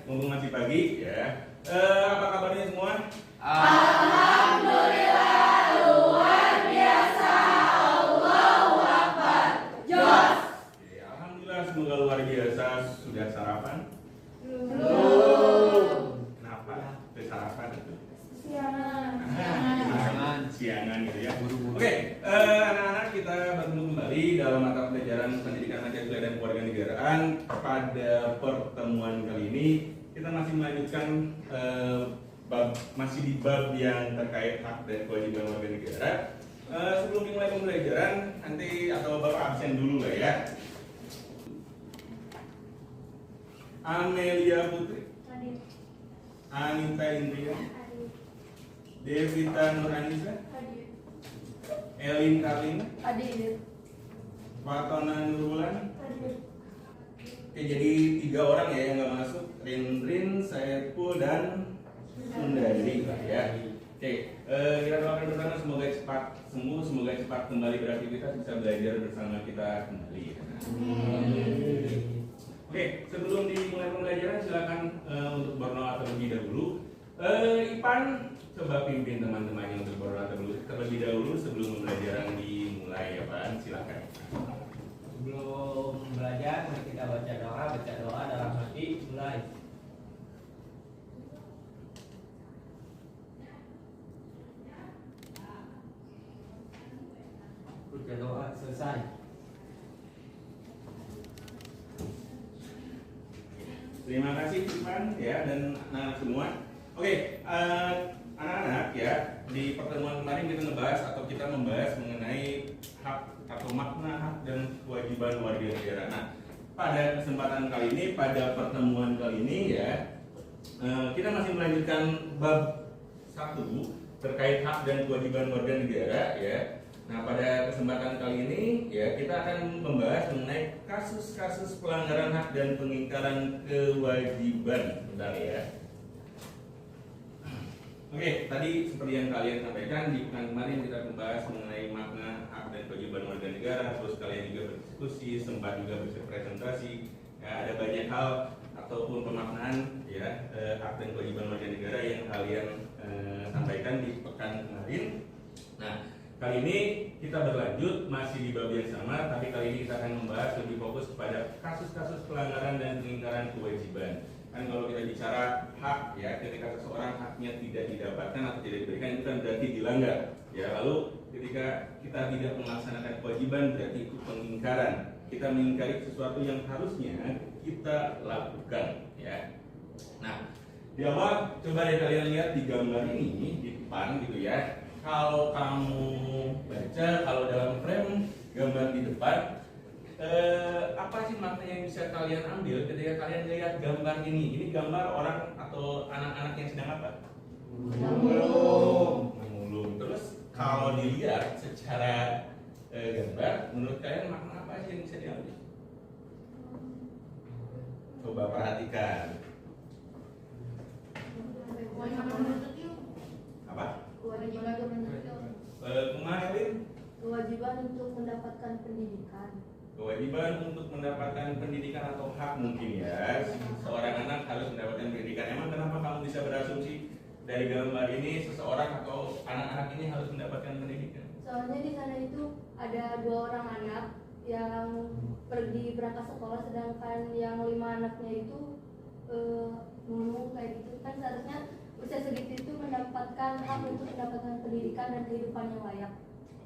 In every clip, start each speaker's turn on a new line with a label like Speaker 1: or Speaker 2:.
Speaker 1: mumpung masih pagi ya. Apa kabarnya semua?
Speaker 2: Alhamdulillah, luar biasa. Allahu Akbar. Jos.
Speaker 1: Oke, alhamdulillah semoga luar biasa. Sudah sarapan?
Speaker 2: Belum.
Speaker 1: Kenapa? Sudah sarapan itu?
Speaker 2: Siangan.
Speaker 1: Siangan gitu ya. Oke, anak-anak kita bertemu kembali dalam mata pelajaran pendidikan Pancasila dan Kewarganegaraan. Pada pertemuan kali ini kita masih melanjutkan masih di bab yang terkait hak dan kewajiban warga negara. Sebelum dimulai pembelajaran nanti atau bapak absen dulu lah ya. Amelia Putri,
Speaker 3: Hadir.
Speaker 1: Anita Indria,
Speaker 3: Hadir.
Speaker 1: Devita Nuranisa,
Speaker 3: Hadir.
Speaker 1: Elin Karlina,
Speaker 3: Hadir.
Speaker 1: Fatona Nurbulan.
Speaker 3: Hadir.
Speaker 1: Oke, jadi 3 orang ya yang nggak masuk, Rindrin, Saiful, dan Sundari lah ya. Oke, kita doakan bersama semoga cepat sembuh, semoga cepat kembali beraktivitas, bisa belajar bersama kita kembali. Oke, sebelum dimulai pembelajaran silakan untuk berdoa terlebih dahulu. Ipan, coba pimpin teman-temannya untuk berdoa terlebih dahulu sebelum pembelajaran dimulai ya Pak. Silakan.
Speaker 4: Sebelum belajar, mari kita baca doa dalam hati, mulai. Baca doa selesai.
Speaker 1: Terima kasih Ipan ya dan anak-anak semua. Oke, anak-anak ya, di pertemuan kemarin kita membahas mengenai hak atau makna hak dan kewajiban warga negara. Nah, pada kesempatan kali ini, pada pertemuan kali ini ya, kita masih melanjutkan bab 1 terkait hak dan kewajiban warga negara ya. Nah, pada kesempatan kali ini ya kita akan membahas mengenai kasus-kasus pelanggaran hak dan pengingkaran kewajiban. Bentar ya. Oke, tadi seperti yang kalian sampaikan di pekan kemarin kita membahas mengenai makna hak dan kewajiban warga negara, terus kalian juga berdiskusi, sempat juga berpresentasi. Ya, ada banyak hal ataupun pemaknaan ya hak dan kewajiban warga negara yang kalian sampaikan di pekan kemarin. Nah, kali ini kita berlanjut masih di bab yang sama, tapi kali ini kita akan membahas lebih fokus kepada kasus-kasus pelanggaran dan pengingkaran kewajiban. Kan kalau kita bicara hak ya, ketika seseorang haknya tidak didapatkan atau tidak diberikan itu kan berarti dilanggar. Ya, lalu ketika kita tidak melaksanakan kewajiban berarti itu pengingkaran. Kita mengingkari sesuatu yang harusnya kita lakukan ya. Nah, di awal coba deh kalian lihat di gambar ini di depan gitu ya. Kalau kamu baca, kalau dalam frame gambar di depan, apa sih makna yang bisa kalian ambil ketika kalian lihat gambar ini? Ini gambar orang atau anak-anak yang sedang apa? Mengulung. Terus kalau dilihat secara gambar, menurut kalian makna apa sih yang bisa diambil? Coba perhatikan. Apa?
Speaker 3: Kewajiban untuk mendapatkan pendidikan.
Speaker 1: Kewajiban untuk mendapatkan pendidikan atau hak mungkin ya. Seorang anak harus mendapatkan pendidikan. Emang kenapa kamu bisa berasumsi dari gambar ini seseorang atau anak-anak ini harus mendapatkan pendidikan?
Speaker 3: Soalnya di sana itu ada 2 orang anak yang pergi berangkat sekolah, sedangkan yang 5 anaknya itu ngomong kayak gitu. Kan seharusnya usia segitu itu mendapatkan hak untuk mendapatkan pendidikan dan kehidupan yang layak.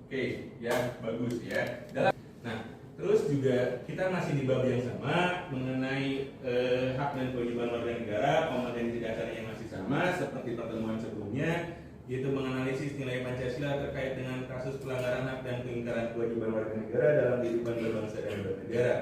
Speaker 1: Oke, ya bagus ya. Nah, terus juga kita masih di bab yang sama mengenai hak dan kewajiban warga negara, kompetensi dasarnya masih sama seperti pertemuan sebelumnya, yaitu menganalisis nilai Pancasila terkait dengan kasus pelanggaran hak dan pengingkaran kewajiban warga negara dalam kehidupan berbangsa dan bernegara.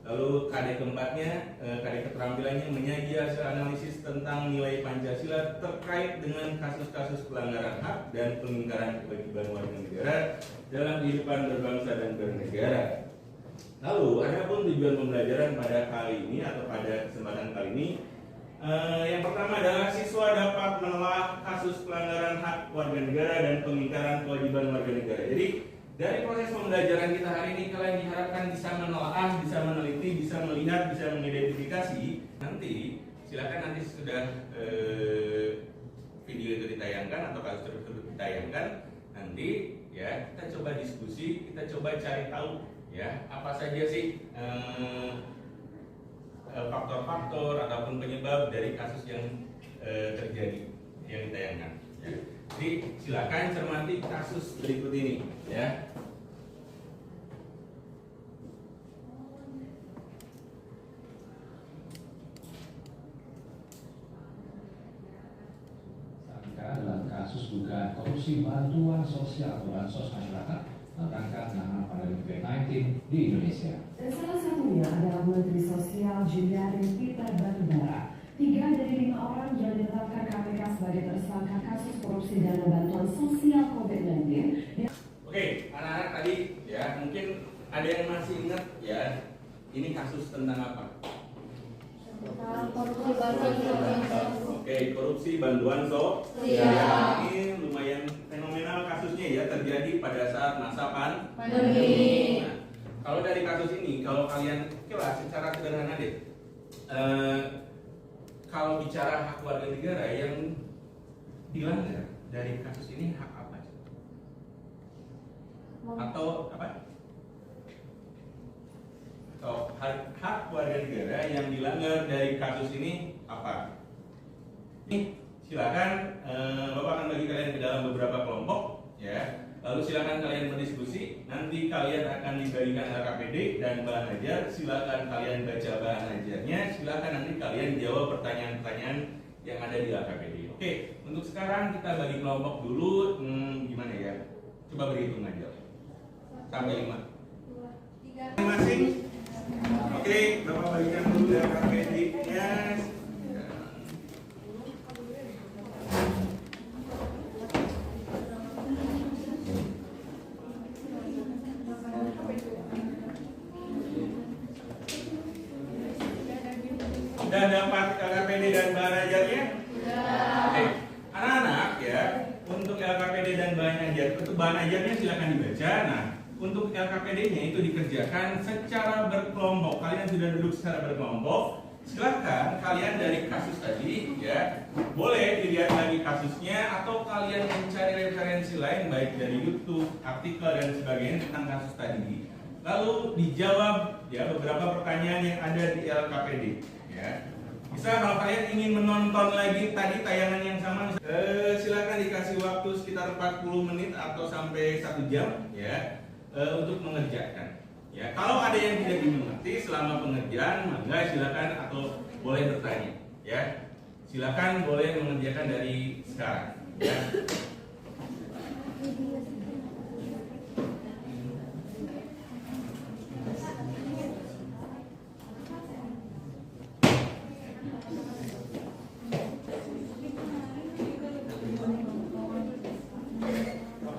Speaker 1: Lalu KD keempatnya, KD keterampilannya menyaji hasil analisis tentang nilai Pancasila terkait dengan kasus-kasus pelanggaran hak dan pengingkaran kewajiban warga negara dalam kehidupan berbangsa dan bernegara. Lalu, adapun tujuan pembelajaran pada kali ini atau pada kesempatan kali ini, yang pertama adalah siswa dapat menelaah kasus pelanggaran hak warga negara dan pengingkaran kewajiban warga negara. Jadi dari proses pembelajaran kita hari ini kalian diharapkan bisa menelaah, bisa meneliti, bisa melihat, bisa mengidentifikasi nanti silakan nanti sudah video itu ditayangkan atau kasus tersebut ditayangkan, nanti ya kita coba diskusi, kita coba cari tahu ya apa saja sih faktor-faktor ataupun penyebab dari kasus yang terjadi yang ditayangkan. Ya. Jadi silakan cermati kasus berikut ini ya.
Speaker 5: Dalam kasus dugaan korupsi bantuan sosial atau bansos masyarakat mengangkat nama pandemi COVID-19 di Indonesia.
Speaker 6: Salah satunya adalah Menteri Sosial Juliari Peter Batubara. 3 dari 5 orang yang ditetapkan KPK sebagai tersangka kasus korupsi dana bantuan sosial COVID-19.
Speaker 1: Oke, anak-anak tadi ya mungkin ada yang masih ingat ya ini kasus tentang apa?
Speaker 3: Korupsi bantuan sosial.
Speaker 1: Oke, korupsi bantuan sosial. Ini lumayan fenomenal kasusnya ya, terjadi pada saat masa pandemi. Nah, kalau dari kasus ini, kalau kalian kira secara sederhana deh, kalau bicara hak warga negara yang dilanggar dari kasus ini hak apa? Atau apa? Atau hak warga negara yang dilanggar dari kasus ini apa? Ini silakan Bapak akan bagi kalian ke dalam beberapa kelompok ya. Lalu silakan kalian berdiskusi. Nanti kalian akan diberikan LKPD dan bahan ajar. Silakan kalian baca bahan ajarnya. Silakan nanti kalian jawab pertanyaan-pertanyaan yang ada di LKPD. Oke, untuk sekarang kita bagi kelompok dulu. Gimana ya? Coba berhitung aja sampai 5.
Speaker 3: 2, 3.
Speaker 1: Masing-masing. Oke, Bapak bagikan dulu LKPD-nya. Sudah dapat LKPD dan bahan ajarnya? Oke. Anak-anak ya, untuk LKPD dan bahan ajar, untuk bahan ajarnya silakan dibaca. Nah, untuk LKPD-nya itu dikerjakan secara berkelompok. Kalian sudah duduk secara berkelompok. Silakan kalian dari kasus tadi ya, boleh dilihat lagi kasusnya atau kalian mencari referensi lain baik dari YouTube, artikel dan sebagainya tentang kasus tadi. Lalu dijawab ya beberapa pertanyaan yang ada di LKPD. Ya. Bisa kalau kalian ingin menonton lagi tadi tayangan yang sama, silakan dikasih waktu sekitar 40 menit atau sampai 1 jam ya untuk mengerjakan. Ya, kalau ada yang tidak dimengerti selama pengerjaan, maka silakan atau boleh bertanya. Ya, silakan boleh mengerjakan dari sekarang. Ya.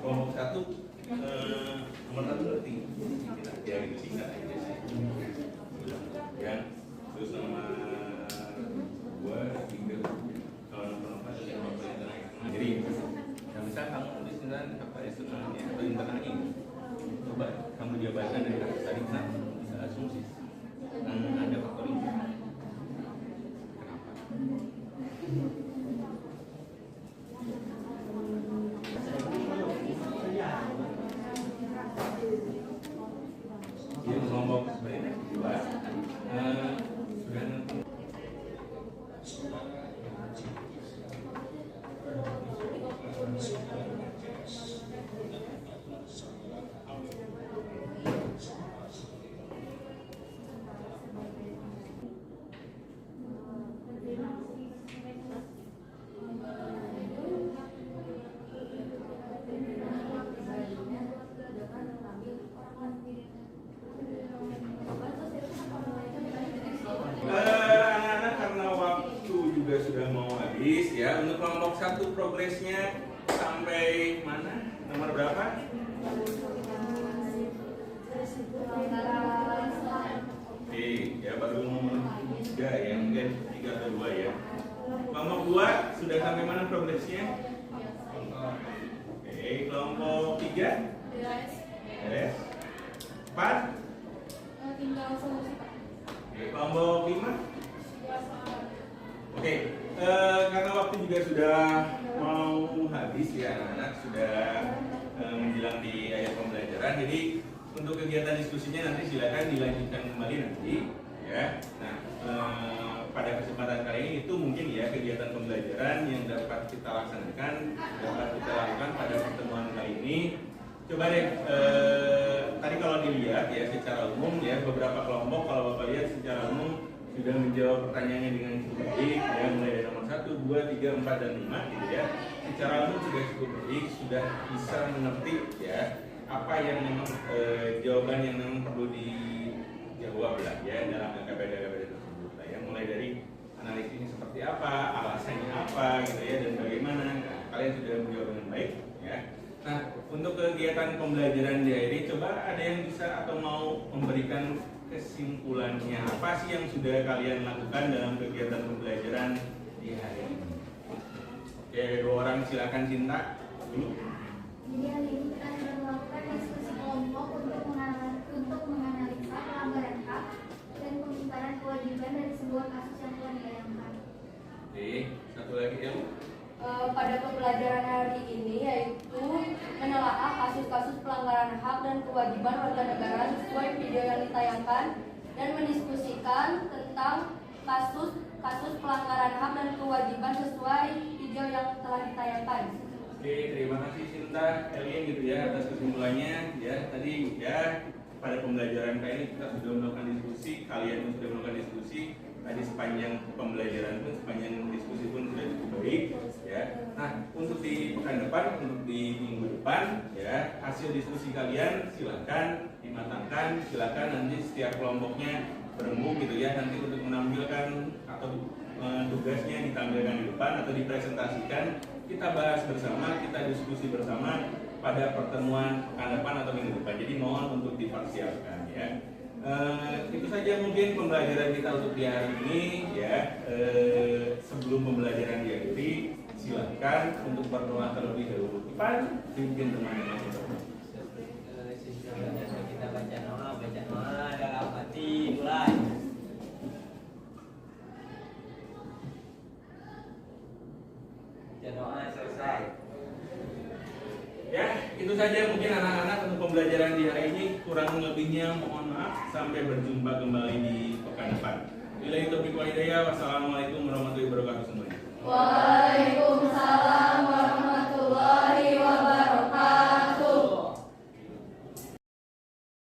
Speaker 1: Kelompok 1 nomor 1 ngerti ya gitu singkat aja sih ya. Terus nomor 2, 3 kalau nomor 4 ada apa internal. Jadi yang bisa kamu tulis dengan apa eksternalnya atau internalnya. Coba kamu jabarkan dari kasus tadi, kamu bisa asumsi ada faktor ini. Dia kelompok sebenarnya dua sudah nanti. Anak-anak karena waktu juga sudah mau habis ya. Untuk kelompok 1 progresnya sampai mana? Nomor berapa? Oke, ya baru nomor 3 ya, mungkin 3 atau 2 ya. Kelompok 2 sudah sampai mana progresnya? Oke, kelompok 3 beres. 4
Speaker 3: Tinggal solusi Pak.
Speaker 1: Oke, kelompok 5 Oke, karena waktu juga sudah mau habis ya anak-anak, sudah menjelang di akhir pembelajaran. Jadi untuk kegiatan diskusinya nanti silakan dilanjutkan kembali nanti ya. Nah, pada kesempatan kali ini itu mungkin ya kegiatan pembelajaran yang dapat kita laksanakan, dapat kita lakukan pada pertemuan kali ini. Coba deh, tadi kalau dilihat ya secara umum ya beberapa kelompok kalau Bapak lihat secara umum sudah menjawab pertanyaannya dengan cukup baik ya, mulai dari nomor 1, 2, 3, 4, dan 5 gitu ya. Secara umum sudah cukup baik, sudah bisa mengerti ya apa yang memang jawaban yang memang perlu dijawab lah ya dalam KPD tersebut lah ya, mulai dari analisisnya seperti apa, alasannya apa gitu ya, dan bagaimana. Nah, kalian sudah menjawab dengan baik ya. Nah, untuk kegiatan pembelajaran di hari ini, coba ada yang bisa atau mau memberikan kesimpulannya, apa sih yang sudah kalian lakukan dalam kegiatan pembelajaran di hari ini? Oke, 2 orang silakan Cinta dulu.
Speaker 2: Jadi hari ini kita sudah melakukan diskusi kelompok untuk menganalisa pelanggaran hak dan pengingkaran kewajiban dari sebuah kasus yang telah ditayangkan.
Speaker 1: Oke, satu lagi ya.
Speaker 3: Pada pembelajaran hari ini yaitu menelaah kasus-kasus pelanggaran hak dan kewajiban warga negara sesuai video yang ditayangkan dan mendiskusikan tentang kasus pelanggaran hak dan kewajiban sesuai video yang telah ditayangkan.
Speaker 1: Oke, terima kasih Cinta, Elin gitu ya atas kesimpulannya ya. Tadi ya pada pembelajaran kali ini kita sudah melakukan diskusi, kalian pun sudah melakukan diskusi. Tadi sepanjang pembelajaran pun, sepanjang diskusi pun sudah cukup baik ya. Nah, untuk di pekan depan, untuk di minggu depan ya, hasil diskusi kalian silakan dimatangkan, silakan nanti setiap kelompoknya berembuk gitu ya, nanti untuk menampilkan atau tugasnya ditampilkan di depan atau dipresentasikan, kita bahas bersama, kita diskusi bersama pada pertemuan pekan depan atau minggu depan. Jadi mohon untuk dipersiapkan ya. Itu saja mungkin pembelajaran kita untuk di hari ini ya. Sebelum pembelajaran diakhiri, silakan untuk berdoa terlebih dahulu. Ipan, pimpin teman-teman
Speaker 4: Kita baca doa dalam hati, mulai. Baca doa selesai.
Speaker 1: Ya, itu saja mungkin anak-anak untuk pembelajaran di hari ini. Kurang lebihnya mohon maaf. Sampai berjumpa kembali di pekan depan. Wassalamualaikum warahmatullahi wabarakatuh semuanya.